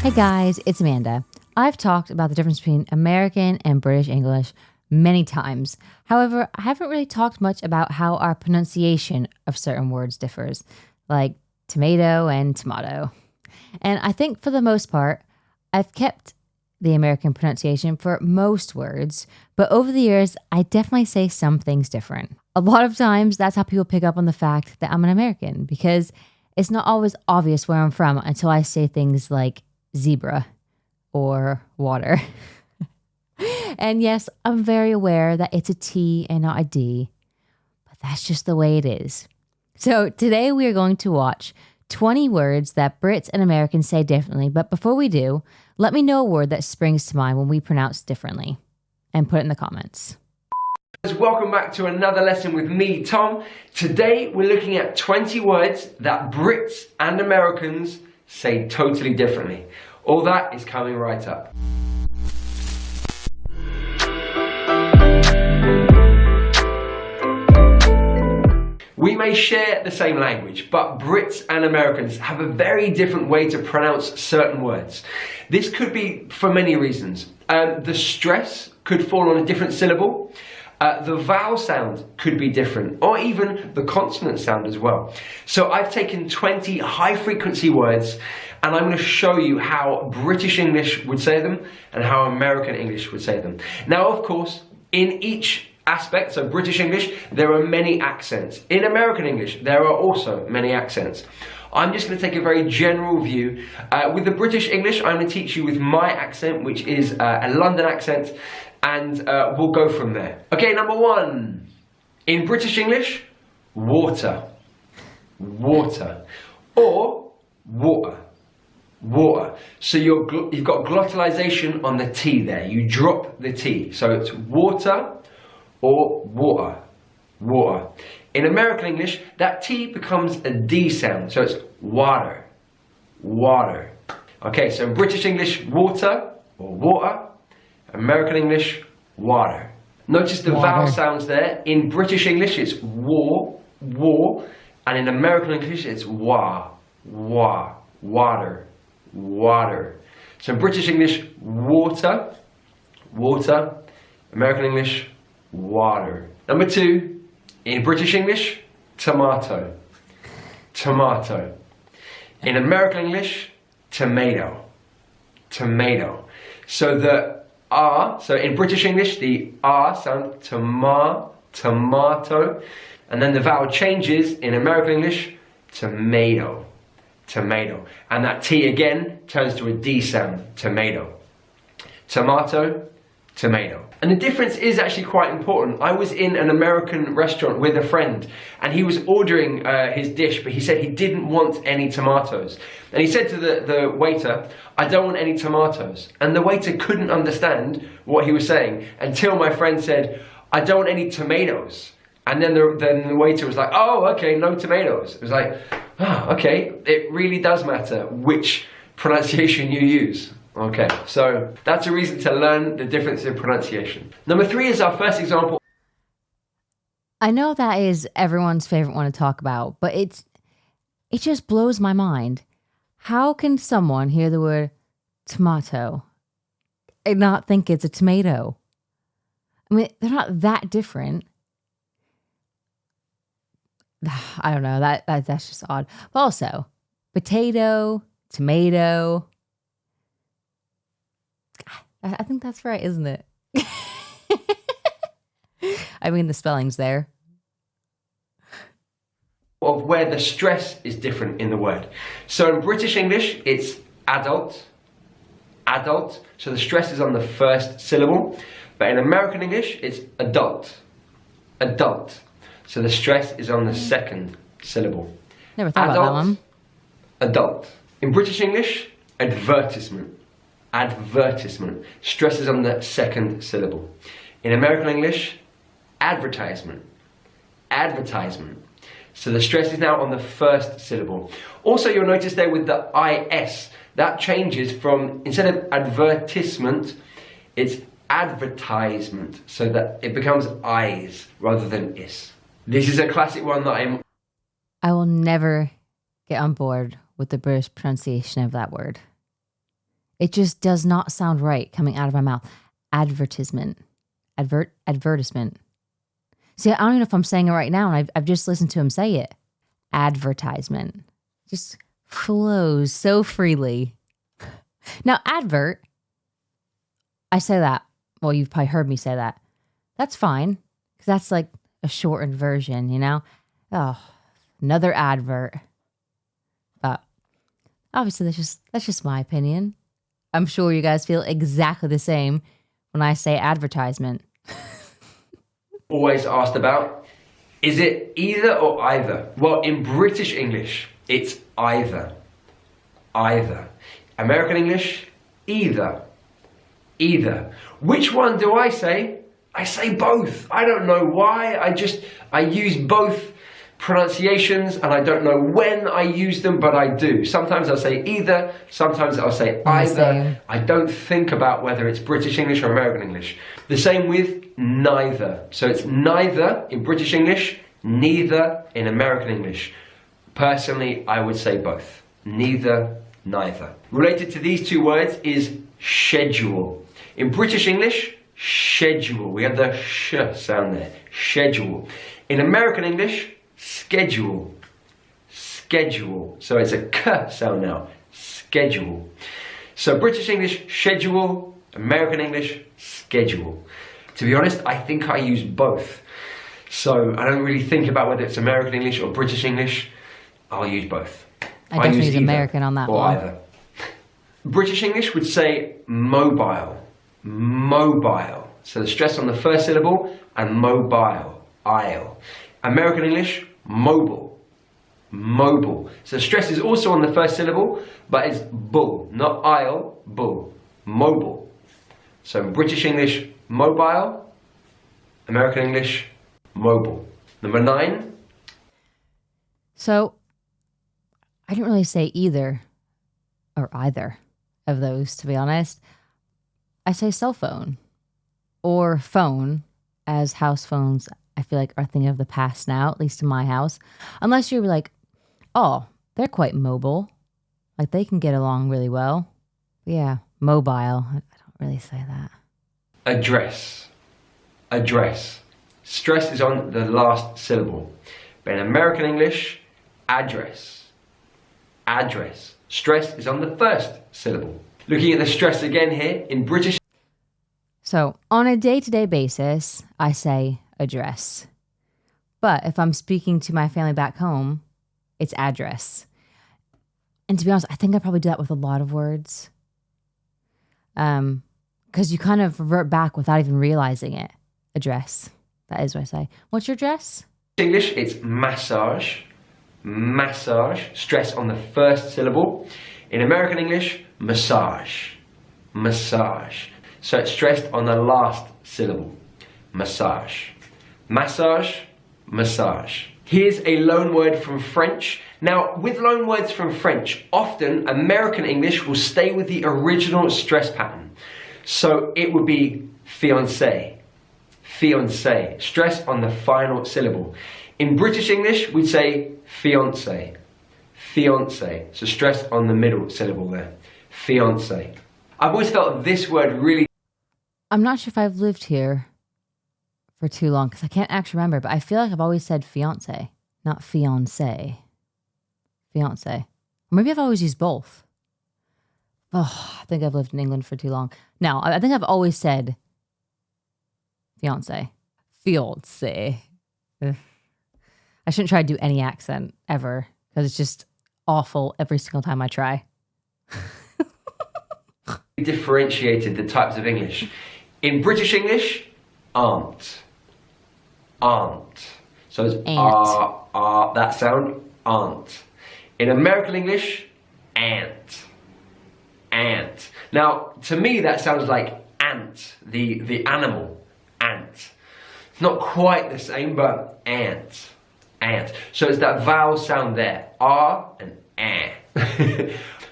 Hey guys, it's Amanda. I've talked about the difference between American and British English many times. However, I haven't really talked much about how our pronunciation of certain words differs, like tomato and tomato. And I think for the most part, I've kept the American pronunciation for most words, but over the years, I definitely say some things different. A lot of times, that's how people pick up on the fact that I'm an American because it's not always obvious where I'm from until I say things like zebra or water. And yes, I'm very aware that it's a T and not a D, but that's just the way it is. So today we are going to watch 20 words that Brits and Americans say differently. But before we do, let me know a word that springs to mind when we pronounce differently and put it in the comments. Welcome back to another lesson with me, Tom. Today we're looking at 20 words that Brits and Americans say totally differently. All that is coming right up. We may share the same language, but Brits and Americans have a very different way to pronounce certain words. This could be for many reasons. The stress could fall on a different syllable. The vowel sound could be different, or even the consonant sound as well. So I've taken 20 high frequency words and I'm going to show you how British English would say them and how American English would say them. Now, of course, in each aspect, so British English, there are many accents. In American English, there are also many accents. I'm just going to take a very general view. With the British English, I'm going to teach you with my accent, which is a London accent, and we'll go from there. Okay, number one. In British English, water. Water. Or water. Water. So you've got glottalization on the T there. You drop the T. So it's water or water. Water. In American English, that T becomes a D sound. So it's water. Water. Okay, so in British English, water or water. American English, water. Notice the vowel sounds there. In British English, it's war, war. And in American English, it's wa, wa, water, water. So in British English, water, water. American English, water. Number two, in British English, tomato, tomato. In American English, tomato, tomato. So the R, so in British English, the R sound, tomato, and then the vowel changes in American English, tomato, tomato. And that T again turns to a D sound, tomato, tomato, tomato. And the difference is actually quite important. I was in an American restaurant with a friend and he was ordering his dish, but he said he didn't want any tomatoes. And he said to the waiter, I don't want any tomatoes. And the waiter couldn't understand what he was saying until my friend said, I don't want any tomatoes. And then the waiter was like, oh, okay, no tomatoes. It was like, oh, okay, it really does matter which pronunciation you use. Okay, so that's a reason to learn the difference in pronunciation. Number three is our first example. I know that is everyone's favorite one to talk about, but it just blows my mind. How can someone hear the word tomato and not think it's a tomato? I mean, they're not that different. I don't know, that's just odd. But also, potato, tomato. I think that's right, isn't it? I mean, the spelling's there. Of where the stress is different in the word. So in British English, it's adult, adult. So the stress is on the first syllable. But in American English, it's adult, adult. So the stress is on the second syllable. Never thought about that one. Adult. In British English, advertisement. Advertisement. Stress is on the second syllable. In American English, advertisement. Advertisement. So the stress is now on the first syllable. Also, you'll notice there with the IS, that changes from, instead of advertisement, it's advertisement. So that it becomes I's rather than is. This is a classic one that I will never get on board with the British pronunciation of that word. It just does not sound right coming out of my mouth. Advertisement. Advertisement. See, I don't even know if I'm saying it right now, and I've just listened to him say it. Advertisement. Just flows so freely. Now, advert, I say that. Well, you've probably heard me say that. That's fine, because that's like a shortened version, you know? Oh, another advert. But obviously, that's just my opinion. I'm sure you guys feel exactly the same when I say advertisement. Always asked about, is it either or either? Well, in British English, it's either. Either. American English, either. Either. Which one do I say? I say both. I don't know why. I use both pronunciations, and I don't know when I use them, but I do. Sometimes I'll say either, sometimes I'll say either. I don't think about whether it's British English or American English. The same with neither. So it's neither in British English, neither in American English. Personally, I would say both. Neither, neither. Related to these two words is schedule. In British English, schedule. We have the sh sound there. Schedule. In American English, schedule. Schedule. So it's a k sound now. Schedule. So British English, schedule. American English, schedule. To be honest, I think I use both. So I don't really think about whether it's American English or British English. I'll use both. I definitely use American on that or one. Either. British English would say mobile. Mobile. So the stress on the first syllable and mobile. Isle. American English, mobile. Mobile. So stress is also on the first syllable, but it's bull, not isle, bull. Mobile. So British English, mobile. American English, mobile. Number 9. So I didn't really say either or either of those, to be honest. I say cell phone or phone, as house phones I feel like are a thing of the past now, at least in my house. Unless you're like, oh, they're quite mobile. Like they can get along really well. But yeah, mobile. I don't really say that. Address. Address. Stress is on the last syllable. But in American English, address. Address. Stress is on the first syllable. Looking at the stress again here, in British. So on a day-to-day basis, I say address. But if I'm speaking to my family back home, it's address. And to be honest, I think I probably do that with a lot of words. Because you kind of revert back without even realizing it. Address. That is what I say. What's your address? English, it's massage. Massage. Stress on the first syllable. In American English, massage. Massage. So it's stressed on the last syllable. Massage. Massage. Massage. Here's a loan word from French. Now, with loan words from French, often American English will stay with the original stress pattern. So it would be fiancé. Fiancé. Stress on the final syllable. In British English, we'd say fiancé. Fiancé. So stress on the middle syllable there. Fiancé. I've always felt this word really... I'm not sure if I've lived here for too long because I can't actually remember, but I feel like I've always said fiancé, not fiancé. Fiancé. Or maybe I've always used both. Oh, I think I've lived in England for too long. No, I think I've always said fiancé. Fiancé. Ugh. I shouldn't try to do any accent ever because it's just awful every single time I try. differentiated the types of English. In British English, aunt. Aunt. So it's that sound, aunt. In American English, aunt. Ant. Now, to me, that sounds like ant, the animal, ant. It's not quite the same, but ant. Ant. So it's that vowel sound there, R and eh.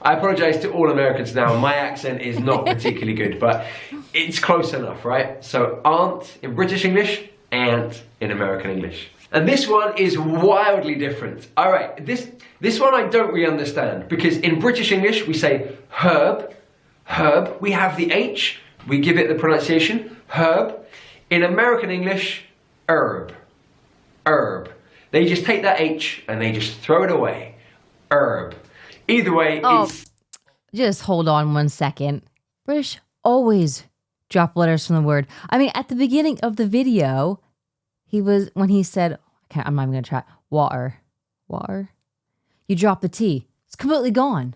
I apologize to all Americans now, my accent is not particularly good, but it's close enough, right? So aunt in British English, ant in American English. And this one is wildly different. All right, this one I don't really understand because in British English we say herb, Herb, we have the H, we give it the pronunciation, herb. In American English, herb, herb. They just take that H and they just throw it away, herb. Either way, it's... Just hold on 1 second. British always drop letters from the word. I mean, at the beginning of the video, when he said, I'm not even going to try, water, you drop the T. It's completely gone.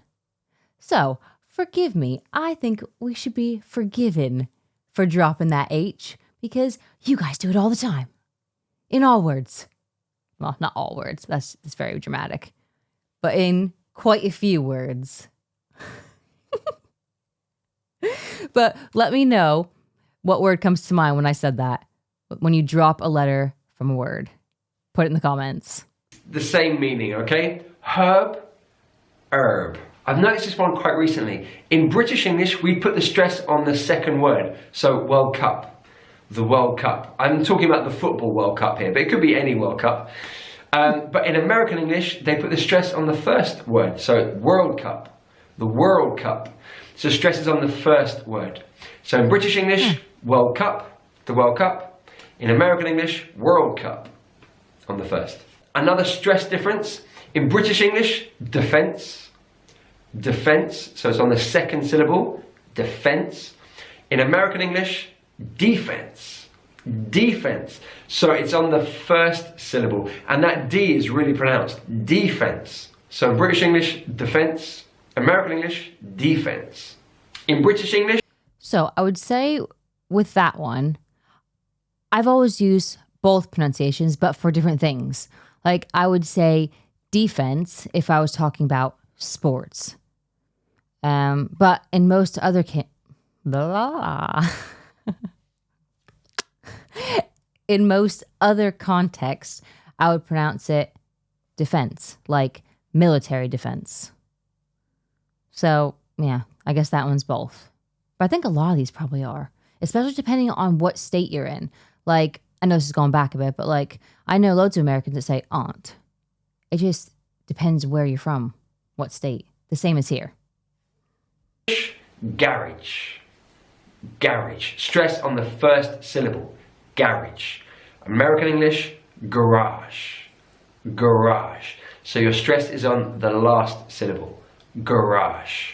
So, forgive me. I think we should be forgiven for dropping that H because you guys do it all the time. In all words. Well, not all words. That's very dramatic. But in quite a few words. But let me know what word comes to mind when I said that. When you drop a letter from a word. Put it in the comments. The same meaning, okay? Herb, herb. I've noticed this one quite recently. In British English, we put the stress on the second word. So, World Cup. The World Cup. I'm talking about the football World Cup here, but it could be any World Cup. But in American English, they put the stress on the first word. So, World Cup. The World Cup. So, stress is on the first word. So, in British English, World Cup. The World Cup. In American English, World Cup. On the first. Another stress difference. In British English, defence. Defence. So, it's on the second syllable. Defence. In American English, defense. Defense. So it's on the first syllable. And that D is really pronounced. Defense. So in British English, defense. American English, defense. In British English. So I would say with that one, I've always used both pronunciations, but for different things. Like I would say defense if I was talking about sports. But in most other in most other contexts, I would pronounce it defense, like military defense. So, yeah, I guess that one's both. But I think a lot of these probably are, especially depending on what state you're in. Like, I know this is going back a bit, but like, I know loads of Americans that say aunt. It just depends where you're from, what state. The same as here. Garage. Garage. Stress on the first syllable. Garage. American English, garage. Garage. So your stress is on the last syllable. Garage.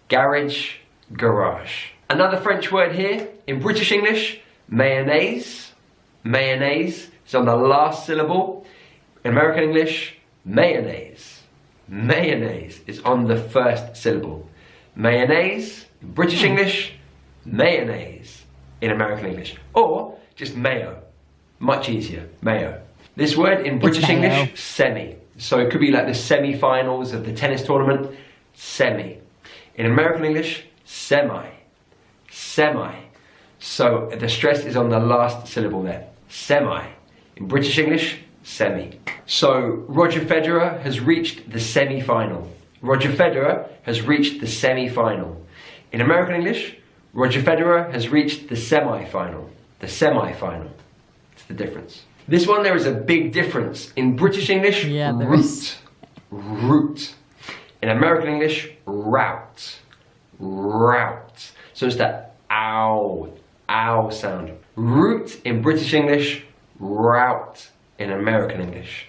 Garage, garage. Another French word here. In British English, mayonnaise. Mayonnaise is on the last syllable. In American English, mayonnaise. Mayonnaise is on the first syllable. Mayonnaise. In British English, mayonnaise. In American English. Or just mayo. Much easier. Mayo. This word in British English, semi. So it could be like the semi-finals of the tennis tournament. Semi. In American English, semi. Semi. So the stress is on the last syllable there. Semi. In British English, semi. So Roger Federer has reached the semi-final. Roger Federer has reached the semi-final. In American English, Roger Federer has reached the semi-final. The semi-final. It's the difference. This one, there is a big difference. In British English, route. Route. In American English, route. Route. So it's that ow, ow sound. Route in British English, route in American English.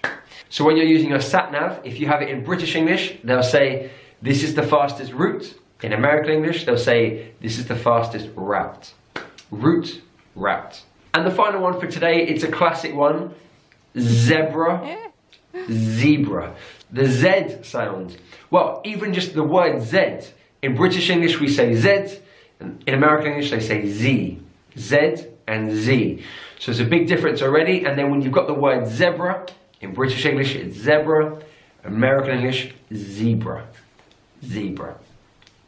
So when you're using your sat nav, if you have it in British English, they'll say, this is the fastest route. In American English, they'll say, this is the fastest route. Route, route. And the final one for today, it's a classic one. Zebra, zebra. The Z sound. Well, even just the word Z. In British English, we say Z. In American English, they say Z. Z and Z. So there's a big difference already. And then when you've got the word zebra, in British English, it's zebra. American English, zebra. Zebra.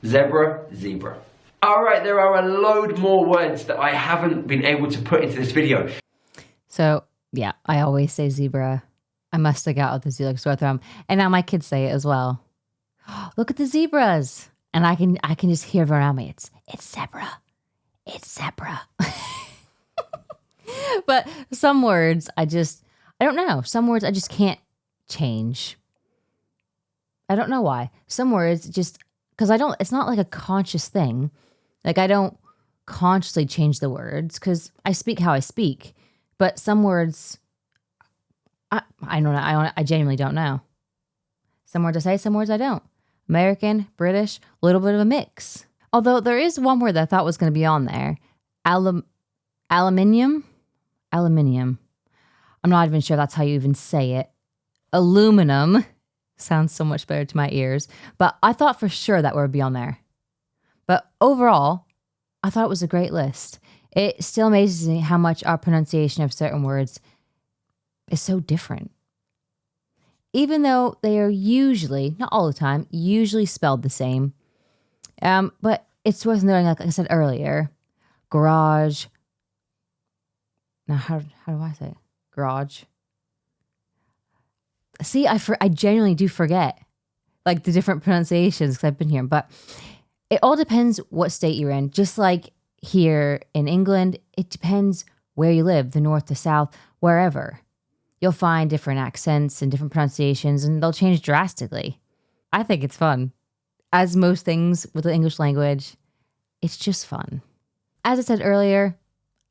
Zebra, zebra. Alright, there are a load more words that I haven't been able to put into this video. So, yeah, I always say zebra. I must have got out the zoo like sore thumb. And now my kids say it as well. Look at the zebras. And I can just hear around me. It's zebra. It's zebra. But some words I don't know. Some words I just can't change. I don't know why. Some words just because it's not like a conscious thing. Like I don't consciously change the words because I speak how I speak. But some words, I don't know. I genuinely don't know. Some words I say, some words I don't. American, British, a little bit of a mix. Although there is one word that I thought was going to be on there. Aluminium. Aluminium. I'm not even sure that's how you even say it. Aluminum. Sounds so much better to my ears. But I thought for sure that word would be on there. But overall, I thought it was a great list. It still amazes me how much our pronunciation of certain words is so different. Even though they are usually, not all the time, usually spelled the same. But it's worth noting, like I said earlier, garage. Now, how do I say it? Garage. See, I genuinely do forget like the different pronunciations because I've been here. But it all depends what state you're in. Just like here in England, it depends where you live, the north, the south, wherever. You'll find different accents and different pronunciations, and they'll change drastically. I think it's fun. As most things with the English language, it's just fun. As I said earlier,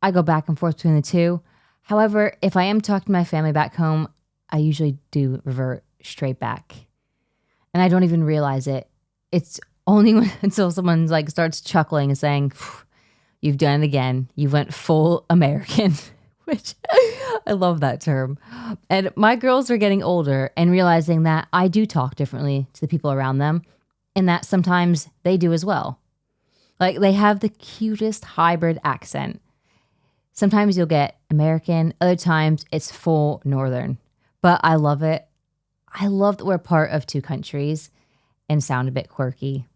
I go back and forth between the two. However, if I am talking to my family back home, I usually do revert straight back. And I don't even realize it. It's only until someone like starts chuckling and saying, "You've done it again. You went full American," which I love that term. And my girls are getting older and realizing that I do talk differently to the people around them and that sometimes they do as well. Like they have the cutest hybrid accent. Sometimes you'll get American, other times it's full Northern. But I love it. I love that we're part of two countries and sound a bit quirky.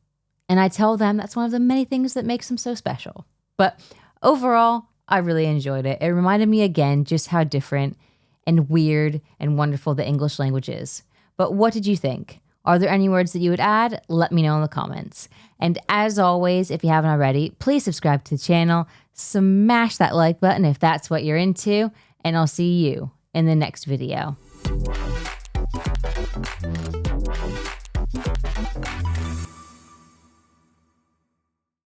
And I tell them that's one of the many things that makes them so special. But overall, I really enjoyed it. It reminded me again just how different and weird and wonderful the English language is. But what did you think? Are there any words that you would add? Let me know in the comments. And as always, if you haven't already, please subscribe to the channel, smash that like button if that's what you're into, and I'll see you in the next video.